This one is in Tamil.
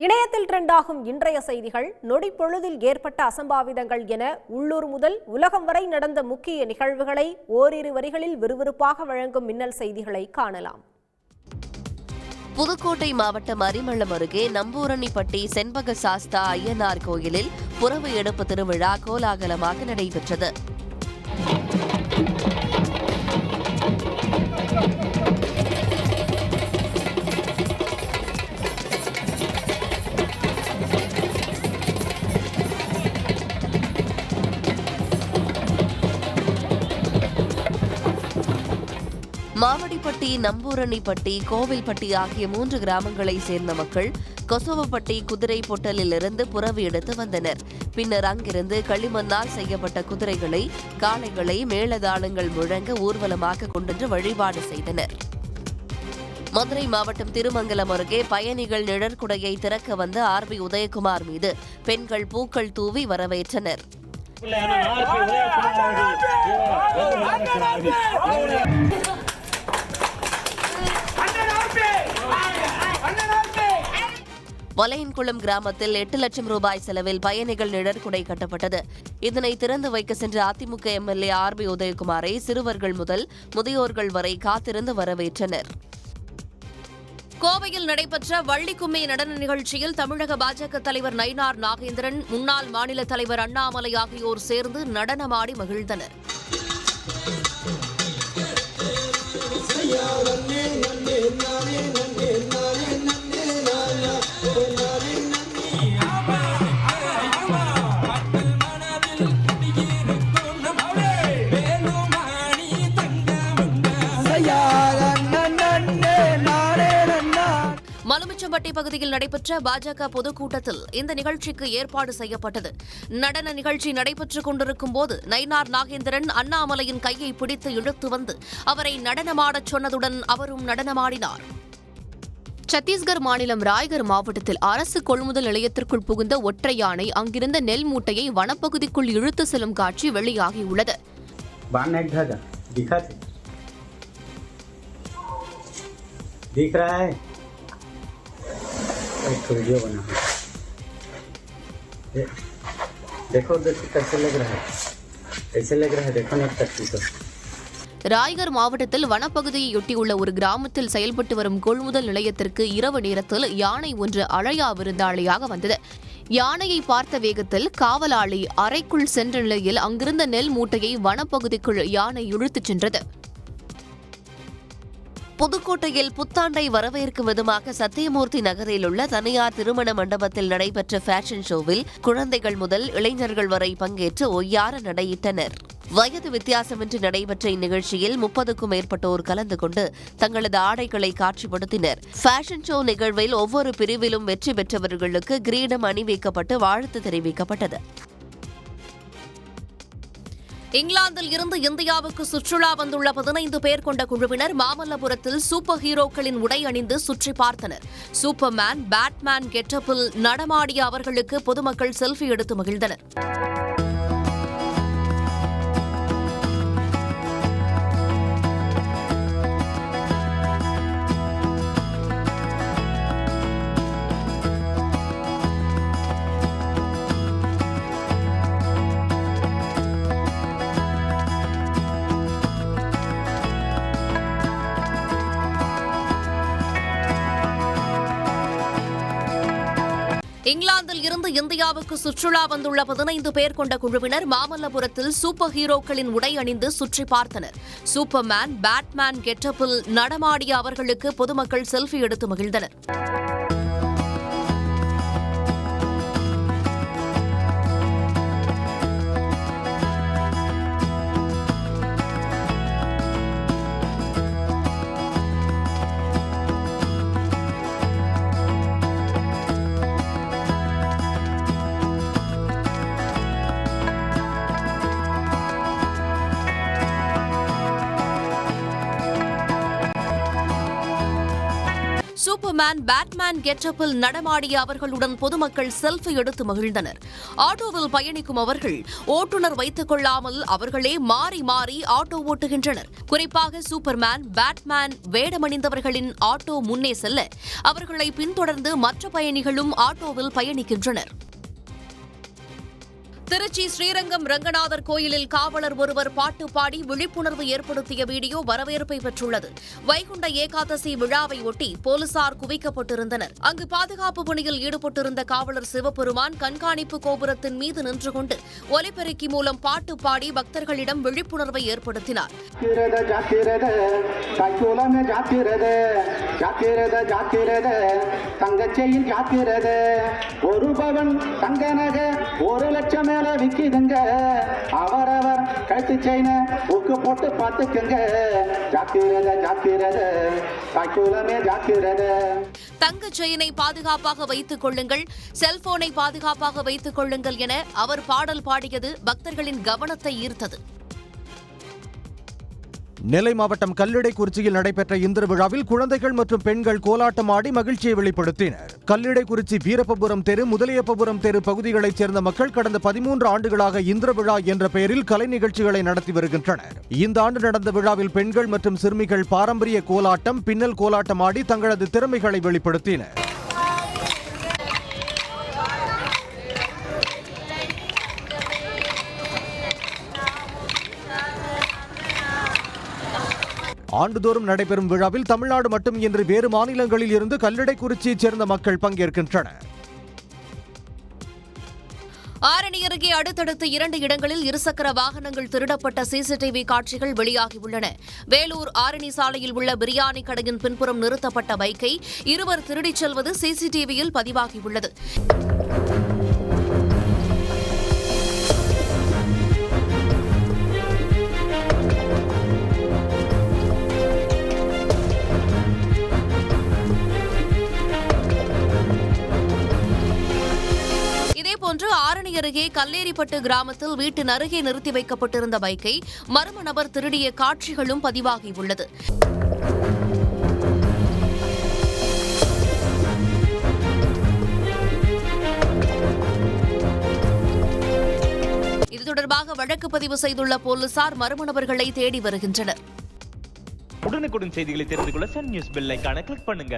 இணையத்தில் ட்ரெண்டாகும் இன்றைய செய்திகள், நொடி பொழுதில் ஏற்பட்ட அசம்பாவிதங்கள் என உள்ளூர் முதல் உலகம் வரை நடந்த முக்கிய நிகழ்வுகளை ஓரிரு வரிகளில் விறுவிறுப்பாக வழங்கும் மின்னல் செய்திகளை காணலாம். புதுக்கோட்டை மாவட்டம் அரிமளம் அருகே நம்பூரணிப்பட்டி செண்பக சாஸ்தா ஐயனார் கோயிலில் புறவு எடுப்பு திருவிழா கோலாகலமாக நடைபெற்றது. மாவடிப்பட்டி, நம்பூரணிப்பட்டி, கோவில்பட்டி ஆகிய 3 கிராமங்களை சேர்ந்த மக்கள் கொசவப்பட்டி குதிரை பொட்டலிலிருந்து புறவு எடுத்து வந்தனர். பின்னர் அங்கிருந்து களிமண்ணால் செய்யப்பட்ட குதிரைகளை, காளைகளை மேளதாளங்கள் முழங்க ஊர்வலமாக கொண்டு வழிபாடு செய்தனர். மதுரை மாவட்டம் திருமங்கலம் அருகே பயணிகள் நிழற்குடையை திறக்க வந்த ஆர்பி உதயகுமார் மீது பெண்கள் பூக்கள் தூவி வரவேற்றனர். வலையன்குளம் கிராமத்தில் 8 லட்சம் ரூபாய் செலவில் பயணிகள் நிழற்குடை கட்டப்பட்டது. இதனை திறந்து வைக்க சென்ற அதிமுக எம்எல்ஏ ஆர்பி உதயகுமாரை சிறுவர்கள் முதல் முதியோர்கள் வரை காத்திருந்து வரவேற்றனர். கோவையில் நடைபெற்ற வள்ளிக்கும்மி நடன நிகழ்ச்சியில் தமிழக பாஜக தலைவர் நயினார் நாகேந்திரன், முன்னாள் மாநில தலைவர் அண்ணாமலை ஆகியோர் சேர்ந்து நடனமாடி மகிழ்ந்தனர். மலுமிச்சம்பட்டி பகுதியில் நடைபெற்ற பாஜக பொதுக்கூட்டத்தில் இந்த நிகழ்ச்சிக்கு ஏற்பாடு செய்யப்பட்டது. நடன நிகழ்ச்சி நடைபெற்றுக் கொண்டிருக்கும் போது நயினார் நாகேந்திரன் அண்ணாமலையின் கையை பிடித்து இழுத்து வந்து அவரை நடனமாடச் சொன்னதுடன் அவரும் நடனமாடினார். சத்தீஸ்கர் மாநிலம் ராய்கர் மாவட்டத்தில் அரசு கொள்முதல் நிலையத்திற்குள் புகுந்த ஒற்றை யானை அங்கிருந்த நெல் மூட்டையை வனப்பகுதிக்குள் இழுத்து செல்லும் காட்சி வெளியாகியுள்ளது. वीडियो बना देखो कैसे लग रहा है, कैसे लग रहा है, देखो ना तस्वीर. ராய்கர் மாவட்டத்தில் வனப்பகுதியையொட்டியுள்ள ஒரு கிராமத்தில் செயல்பட்டு வரும் கொள்முதல் நிலையத்திற்கு இரவு நேரத்தில் யானை ஒன்று அழையா விருந்தாளியாக வந்தது. யானையை பார்த்த வேகத்தில் காவலாளி அறைக்குள் சென்ற நிலையில் அங்கிருந்த நெல் மூட்டையை வனப்பகுதிக்குள் யானை இழுத்துச் சென்றது. புதுக்கோட்டையில் புத்தாண்டை வரவேற்கும் விதமாக சத்தியமூர்த்தி நகரில் உள்ள தனியார் திருமண மண்டபத்தில் நடைபெற்ற ஃபேஷன் ஷோவில் குழந்தைகள் முதல் இளைஞர்கள் வரை பங்கேற்று ஒய்யார நடையிட்டனர். வயது வித்தியாசமின்றி நடைபெற்ற இந்நிகழ்ச்சியில் 30க்கும் மேற்பட்டோர் கலந்து கொண்டு தங்களது ஆடைகளை காட்சிப்படுத்தினர். ஃபேஷன் ஷோ நிகழ்வில் ஒவ்வொரு பிரிவிலும் வெற்றி பெற்றவர்களுக்கு கிரீடம் அணிவிக்கப்பட்டு வாழ்த்து தெரிவிக்கப்பட்டது. இங்கிலாந்தில் இருந்து இந்தியாவுக்கு சுற்றுலா வந்துள்ள 15 பேர் கொண்ட குழுவினர் மாமல்லபுரத்தில் சூப்பர் ஹீரோக்களின் உடை அணிந்து சுற்றி பார்த்தனர். சூப்பர்மேன், பேட்மேன் கெட்டப்பில் நடமாடிய அவர்களுக்கு பொதுமக்கள் செல்ஃபி எடுத்து மகிழ்ந்தனர். இங்கிலாந்தில் இருந்து இந்தியாவுக்கு சுற்றுலா வந்துள்ள 15 பேர் கொண்ட குழுவினர் மாமல்லபுரத்தில் சூப்பர் ஹீரோக்களின் உடை அணிந்து சுற்றி பார்த்தனர். சூப்பர்மேன், பேட்மேன் கெட்டப்பில் நடமாடிய அவர்களுக்கு பொதுமக்கள் செல்ஃபி எடுத்து மகிழ்ந்தனர். சூப்பர்மேன் பேட்மேன் கெட்டப்பில் நடமாடிய அவர்களுடன் பொதுமக்கள் செல்ஃபி எடுத்து மகிழ்ந்தனர். ஆட்டோவில் பயணிக்கும் அவர்கள் ஓட்டுநர் வைத்துக் கொள்ளாமல் அவர்களே மாறி மாறி ஆட்டோ ஓட்டுகின்றனர். குறிப்பாக சூப்பர்மேன் பேட்மேன் வேடமணிந்தவர்களின் ஆட்டோ முன்னே செல்ல அவர்களை பின்தொடர்ந்து மற்ற பயணிகளும் ஆட்டோவில் பயணிக்கின்றனர். திருச்சி ஸ்ரீரங்கம் ரங்கநாதர் கோயிலில் காவலர் ஒருவர் பாட்டு பாடி விழிப்புணர்வு ஏற்படுத்திய வீடியோ வரவேற்பை பெற்றுள்ளது. வைகுண்ட ஏகாதசி விழாவை ஒட்டி போலீசார் குவிக்கப்பட்டிருந்தனர். அங்கு பாதுகாப்பு பணியில் ஈடுபட்டிருந்த காவலர் சிவபெருமான் கண்காணிப்பு கோபுரத்தின் மீது நின்று கொண்டு ஒலிபெருக்கி மூலம் பாட்டு பாடி பக்தர்களிடம் விழிப்புணர்வை ஏற்படுத்தினார். விக்கிதுங்க அவரவர் கழுத்து செயின ஊக்கு போட்டு பார்த்துக்குங்க தங்க செயினை பாதுகாப்பாக வைத்துக் கொள்ளுங்கள், செல்போனை பாதுகாப்பாக வைத்துக் கொள்ளுங்கள் என அவர் பாடல் பாடியது பக்தர்களின் கவனத்தை ஈர்த்தது. நெல்லை மாவட்டம் கல்லிடைக்குறிச்சியில் நடைபெற்ற இந்திர விழாவில் குழந்தைகள் மற்றும் பெண்கள் கோலாட்டம் ஆடி மகிழ்ச்சியை வெளிப்படுத்தினர். கல்லிடைக்குறிச்சி வீரப்பபுரம் தெரு, முதலியப்பபுரம் தெரு பகுதிகளைச் சேர்ந்த மக்கள் கடந்த 13 ஆண்டுகளாக இந்திர விழா என்ற பெயரில் கலை நிகழ்ச்சிகளை நடத்தி வருகின்றனர். இந்த ஆண்டு நடந்த விழாவில் பெண்கள் மற்றும் சிறுமிகள் பாரம்பரிய கோலாட்டம், பின்னல் கோலாட்டம் ஆடி தங்களது திறமைகளை வெளிப்படுத்தினர். ஆண்டுதோறும் நடைபெறும் விழாவில் தமிழ்நாடு மட்டுமின்றி வேறு மாநிலங்களில் இருந்து கல்லிடைக்குறிச்சியைச் சேர்ந்த மக்கள் பங்கேற்கின்றனர். ஆரணி அருகே அடுத்தடுத்து 2 இடங்களில் இருசக்கர வாகனங்கள் திருடப்பட்ட சிசிடிவி காட்சிகள் வெளியாகியுள்ளன. வேலூர் ஆரணி சாலையில் உள்ள பிரியாணி கடையின் பின்புறம் நிறுத்தப்பட்ட பைக்கை இருவர் திருடிச் செல்வது சிசிடிவியில் பதிவாகியுள்ளது. இதேபோன்று ஆரணி அருகே கல்லேரிப்பட்டு கிராமத்தில் வீட்டின் அருகே நிறுத்தி வைக்கப்பட்டிருந்த பைக்கை மர்ம நபர் திருடிய காட்சிகளும் பதிவாகியுள்ளது. இது தொடர்பாக வழக்கு பதிவு செய்துள்ள போலீசார் மர்ம நபர்களை தேடி வருகின்றனர். உடனுக்குடன் செய்திகளை தெரிந்து கொள்ள சன் நியூஸ் பெல் ஐகானை கிளிக் பண்ணுங்க.